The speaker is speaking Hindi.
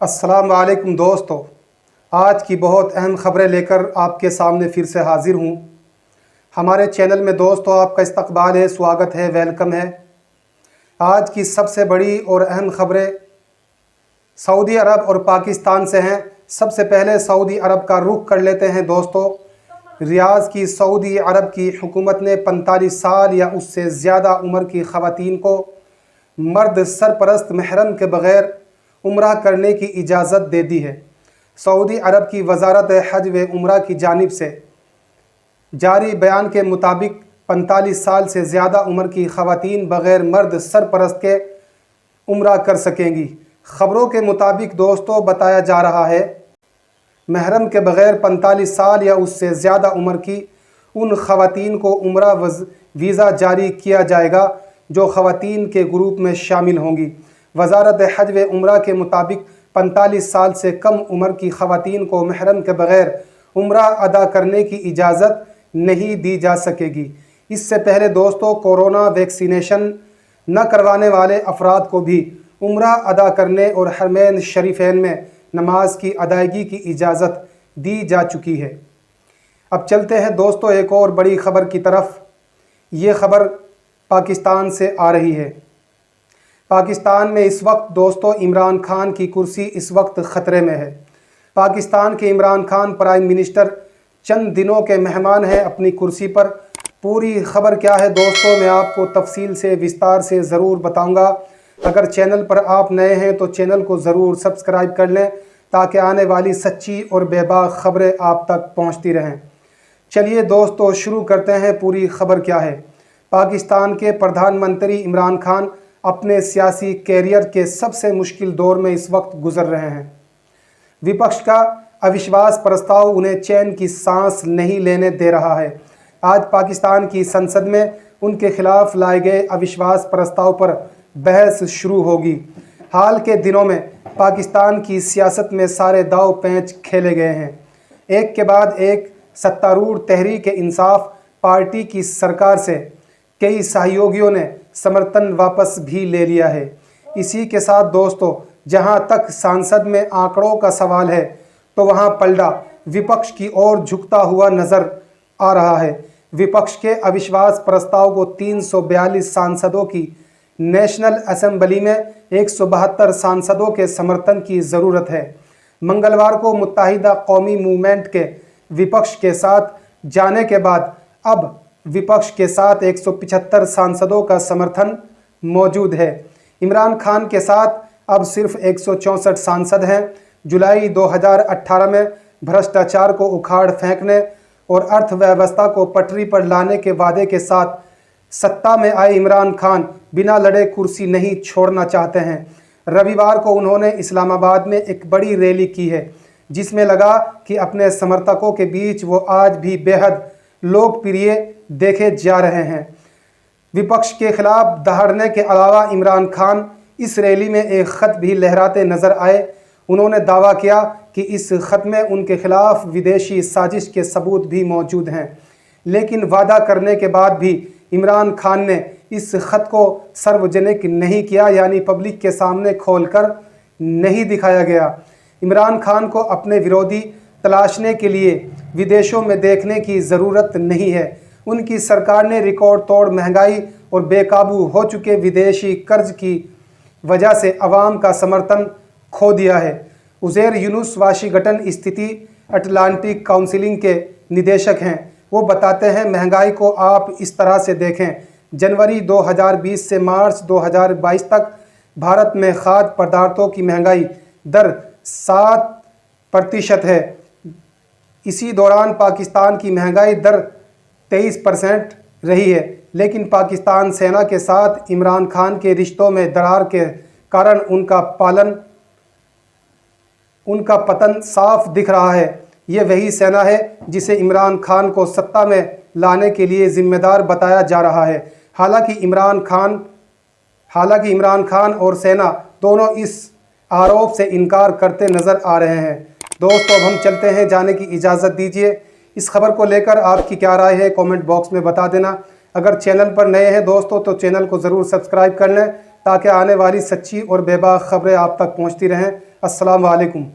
अस्सलाम वालेकुम दोस्तों, आज की बहुत अहम ख़बरें लेकर आपके सामने फिर से हाज़िर हूँ। हमारे चैनल में दोस्तों आपका इस्तकबाल है, स्वागत है, वेलकम है। आज की सबसे बड़ी और अहम ख़बरें सऊदी अरब और पाकिस्तान से हैं। सबसे पहले सऊदी अरब का रुख कर लेते हैं दोस्तों। रियाद की सऊदी अरब की हुकूमत ने 45 साल या उससे ज़्यादा उम्र की ख़वातीन को मर्द सरपरस्त महरम के बग़ैर उम्रा करने की इजाज़त दे दी है। सऊदी अरब की वजारत हज व उम्रा की जानिब से जारी बयान के मुताबिक 45 साल से ज़्यादा उम्र की ख़वातीन बग़ैर मर्द सरपरस्त के उम्रा कर सकेंगी। ख़बरों के मुताबिक दोस्तों बताया जा रहा है महरम के बग़ैर 45 साल या उससे ज़्यादा उम्र की उन ख़वातीन को उम्रा वीज़ा जारी किया जाएगा जो ख़वातीन के ग्रुप में शामिल होंगी। वजारत हज व उम्रा के मुताबिक 45 साल से कम उम्र की ख़वातीन को महरम के बग़ैर उम्रा अदा करने की इजाज़त नहीं दी जा सकेगी। इससे पहले दोस्तों कोरोना वैक्सीनेशन न करवाने वाले अफराद को भी उम्रा अदा करने और हरमैन शरीफैन में नमाज की अदायगी की इजाज़त दी जा चुकी है। अब चलते हैं दोस्तों एक और बड़ी ख़बर की तरफ। ये ख़बर पाकिस्तान से आ रही है। पाकिस्तान में इस वक्त दोस्तों इमरान खान की कुर्सी इस वक्त ख़तरे में है। पाकिस्तान के इमरान खान प्राइम मिनिस्टर चंद दिनों के मेहमान हैं अपनी कुर्सी पर। पूरी ख़बर क्या है दोस्तों मैं आपको तफसील से विस्तार से ज़रूर बताऊंगा। अगर चैनल पर आप नए हैं तो चैनल को ज़रूर सब्सक्राइब कर लें ताकि आने वाली सच्ची और बेबाक ख़बरें आप तक पहुंचती रहें। चलिए दोस्तों शुरू करते हैं पूरी ख़बर क्या है। पाकिस्तान के प्रधानमंत्री इमरान खान अपने सियासी कैरियर के सबसे मुश्किल दौर में इस वक्त गुजर रहे हैं। विपक्ष का अविश्वास प्रस्ताव उन्हें चैन की सांस नहीं लेने दे रहा है। आज पाकिस्तान की संसद में उनके खिलाफ लाए गए अविश्वास प्रस्ताव पर बहस शुरू होगी। हाल के दिनों में पाकिस्तान की सियासत में सारे दाव पेंच खेले गए हैं। एक के बाद एक सत्तारूढ़ तहरीक इंसाफ पार्टी की सरकार से कई सहयोगियों ने समर्थन वापस भी ले लिया है। इसी के साथ दोस्तों जहां तक सांसद में आंकड़ों का सवाल है तो वहां पलड़ा विपक्ष की ओर झुकता हुआ नज़र आ रहा है। विपक्ष के अविश्वास प्रस्ताव को 342 सांसदों की नेशनल असेंबली में 172 सांसदों के समर्थन की ज़रूरत है। मंगलवार को मुत्तहिदा कौमी मूवमेंट के विपक्ष के साथ जाने के बाद अब विपक्ष के साथ 175 सांसदों का समर्थन मौजूद है। इमरान खान के साथ अब सिर्फ 164 सांसद हैं। जुलाई 2018 में भ्रष्टाचार को उखाड़ फेंकने और अर्थव्यवस्था को पटरी पर लाने के वादे के साथ सत्ता में आए इमरान खान बिना लड़े कुर्सी नहीं छोड़ना चाहते हैं। रविवार को उन्होंने इस्लामाबाद में एक बड़ी रैली की है जिसमें लगा कि अपने समर्थकों के बीच वो आज भी बेहद लोकप्रिय देखे जा रहे हैं। विपक्ष के खिलाफ दहाड़ने के अलावा इमरान खान इस रैली में एक ख़त भी लहराते नजर आए। उन्होंने दावा किया कि इस ख़त में उनके खिलाफ विदेशी साजिश के सबूत भी मौजूद हैं, लेकिन वादा करने के बाद भी इमरान खान ने इस ख़त को सार्वजनिक नहीं किया, यानी पब्लिक के सामने खोलकर नहीं दिखाया गया। इमरान खान को अपने विरोधी तलाशने के लिए विदेशों में देखने की ज़रूरत नहीं है। उनकी सरकार ने रिकॉर्ड तोड़ महंगाई और बेकाबू हो चुके विदेशी कर्ज की वजह से अवाम का समर्थन खो दिया है। उज़ैर यूनुस वाशिंगटन स्थिति अटलांटिक काउंसिलिंग के निदेशक हैं। वो बताते हैं महंगाई को आप इस तरह से देखें। जनवरी 2020 से मार्च 2022 तक भारत में खाद्य पदार्थों की महंगाई दर 7% है। इसी दौरान पाकिस्तान की महंगाई दर 23% रही है, लेकिन पाकिस्तान सेना के साथ इमरान खान के रिश्तों में दरार के कारण उनका पतन साफ दिख रहा है। ये वही सेना है जिसे इमरान खान को सत्ता में लाने के लिए जिम्मेदार बताया जा रहा है। हालांकि इमरान खान और सेना दोनों इस आरोप से इनकार करते नज़र आ रहे हैं। दोस्तों अब हम चलते हैं, जाने की इजाज़त दीजिए। इस खबर को लेकर आपकी क्या राय है कमेंट बॉक्स में बता देना। अगर चैनल पर नए हैं दोस्तों तो चैनल को ज़रूर सब्सक्राइब कर लें ताकि आने वाली सच्ची और बेबाक ख़बरें आप तक पहुँचती रहें। अस्सलाम वालेकुम।